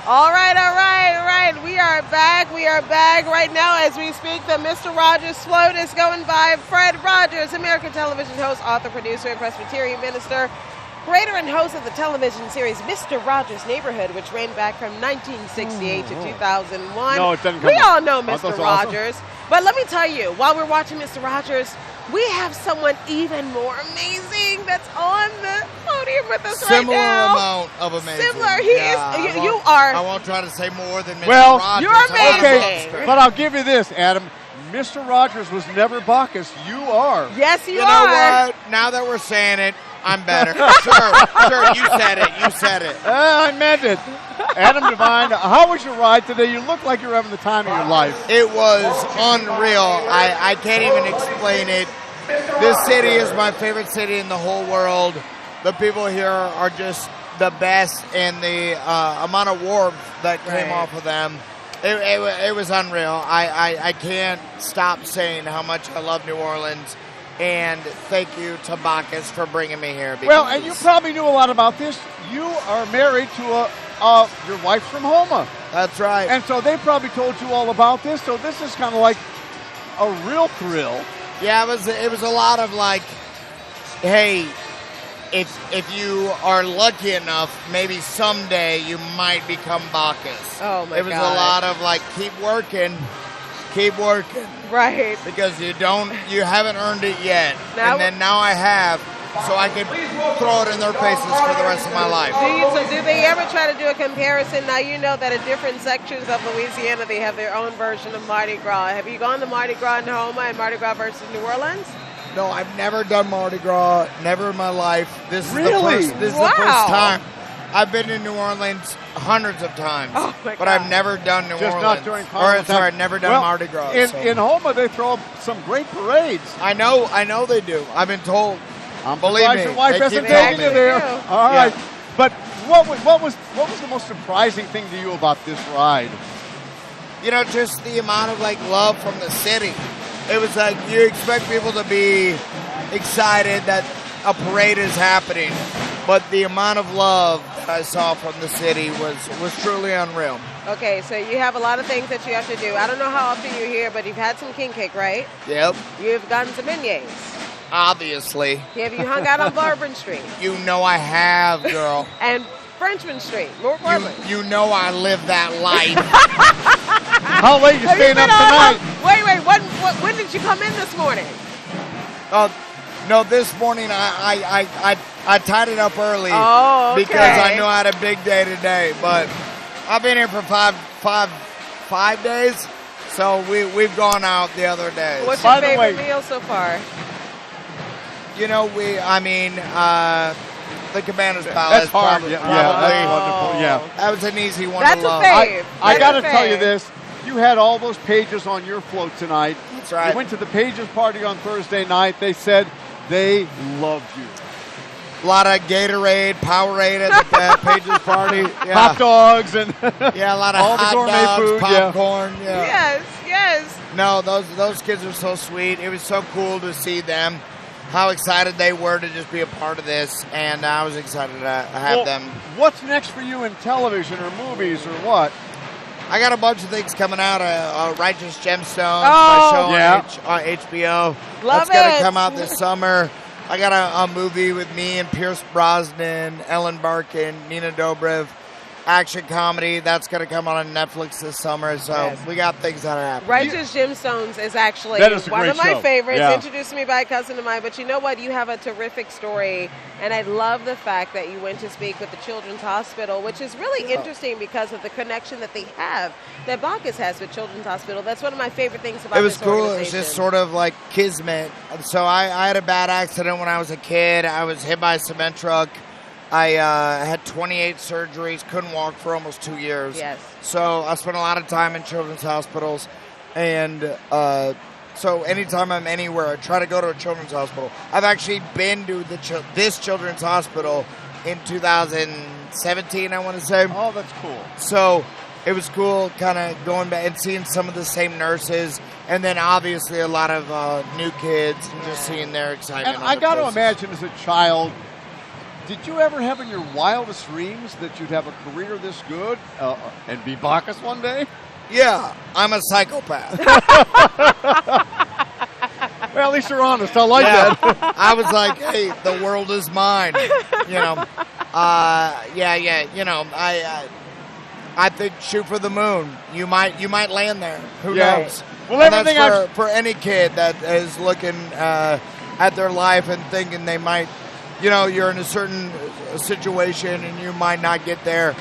All right. We are back. Right now as we speak. The Mr. Rogers float is going by. Fred Rogers, American television host, author, producer, and Presbyterian minister, creator and host of the television series Mr. Rogers' Neighborhood, which ran back from 1968 to 2001. No, it doesn't come We up. all know Oh, Mr. that's Rogers. awesome. But let me tell you, while we're watching Mr. Rogers, we have someone even more amazing that's on the podium with us right now. Amount of amazing. Similar. He is. You are. I won't try to say more than Mr. Well, Rogers. you're amazing. Okay, but I'll give you this, Adam. Mr. Rogers was never Bacchus. You are. Yes, you You are. know what? Now that we're saying it, I'm better. Sure. You said it. I meant it. Adam Devine, how was your ride today? You look like you're having the time of your life. It was unreal. I can't even explain it. This city is my favorite city in the whole world. The people here are just the best, and the amount of warmth that came off of them, it was unreal. I can't stop saying how much I love New Orleans, and thank you to Bacchus for bringing me here. Well, and you probably knew a lot about this. You are married to your wife's from Homa. That's right. And so they probably told you all about this. So this is kind of like a real thrill. Yeah, it was a lot of like, hey, if you are lucky enough, maybe someday you might become Bacchus. Oh my God. It was a lot of like, keep working. Right. Because you haven't earned it yet. Now, and then now I have, so I can throw it in their faces for the rest of my life. Do they ever try to do a comparison? Now you know that in different sections of Louisiana they have their own version of Mardi Gras. Have you gone to Mardi Gras in Homa and Mardi Gras versus New Orleans? No, I've never done Mardi Gras, never in my life. This is Really? the first time. I've been to New Orleans hundreds of times, Oh my but God. I've never done New Just Orleans. not during carnival Or sorry, time. never done Well, Mardi Gras. In Homa, they throw some great parades. I know they do. I've been told. I'm Believe surprised me, your wife they hasn't keep taken telling you me. there. Yeah. All right. But what was the most surprising thing to you about this ride? You know, just the amount of like love from the city. It was like you expect people to be excited that a parade is happening, but the amount of love that I saw from the city was truly unreal. Okay, so you have a lot of things that you have to do. I don't know how often you're here, but you've had some king cake, right? Yep, You've gotten some beignets. obviously. Have you hung out on Bourbon Street You know I have, girl. and Frenchman Street? More importantly. you know I live that life. How late you Have you staying up been on- tonight? Wait. When did you come in this morning? No, this morning I tied it up early Oh, okay. because I knew I had a big day today. But I've been here for five days, so we've gone out the other days. What's By your the favorite way- meal so far? You know, the Cabana's Palace. That's hard. Probably, Yeah, that's wonderful. Yeah. that was an easy one That's to a love. fave. I got to That's a tell you fave. this. You had all those pages on your float tonight. That's right. You went to the Pages party on Thursday night. They said they loved you. A lot of Gatorade, Powerade at the Pages party. Yeah. Hot dogs and Yeah, a lot of all the hot gourmet dogs, food, yeah. popcorn. Yeah. Yes. No, those kids are so sweet. It was so cool to see them, how excited they were to just be a part of this, and I was excited to have Well, them. What's next for you in television or movies or what? I got a bunch of things coming out. Righteous Gemstones, Oh. my show Yeah. on HBO. Love That's going it. to come out this summer. I got a movie with me and Pierce Brosnan, Ellen Barkin, Nina Dobrev, action comedy. That's going to come out on Netflix this summer. So Yes. we got things that are happening. Righteous Gemstones is actually That is a one great of my show. favorites, Yeah. introduced to me by a cousin of mine. But you know what? You have a terrific story, and I love the fact that you went to speak with the Children's Hospital, which is really interesting because of the connection that they have, that Bacchus has with Children's Hospital. That's one of my favorite things about It was this cool. It was organization. just sort of like kismet. So I had a bad accident when I was a kid. I was hit by a cement truck. I had 28 surgeries, couldn't walk for almost 2 years. Yes. So I spent a lot of time in children's hospitals. And so anytime I'm anywhere, I try to go to a children's hospital. I've actually been to this children's hospital in 2017, I want to say. Oh, that's cool. So it was cool kind of going back and seeing some of the same nurses, and then obviously a lot of new kids and just seeing their excitement. And on I their got to faces. imagine as a child, Did you ever have in your wildest dreams that you'd have a career this good and be Bacchus one day? Yeah, I'm a psychopath. Well, at least you're honest. I like Yeah. that. I was like, hey, the world is mine. You know, I think shoot for the moon. You might land there. Who Yeah. knows? Well, And everything that's for any kid that is looking at their life and thinking they might, you're in a certain situation and you might not get there.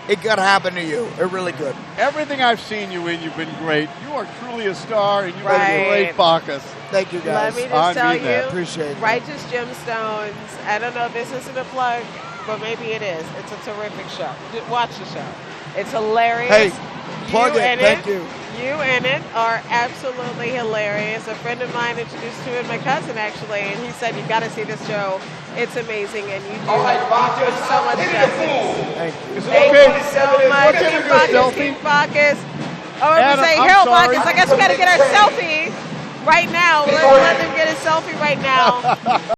It could happen to you. It really could. Everything I've seen you in, you've been great. You are truly a star, and you've been Right. a great Bacchus. Thank you, Let guys. me just I tell mean that. you, Appreciate it. Righteous Gemstones. I don't know if this isn't a plug, but maybe it is. It's a terrific show. Watch the show. It's hilarious. Hey, plug You it. in Thank you. You in it are absolutely hilarious. A friend of mine introduced to it, my cousin actually, and he said, you got to see this show. It's amazing, and you do so much justice. Thank you. Is it Thank okay? you so much, Can I King do a Bacchus, selfie? King Bacchus. Oh, I'm Adam, saying, I'm Harold sorry. Bacchus, I guess we got to get our selfie right now. Let them get a selfie right now.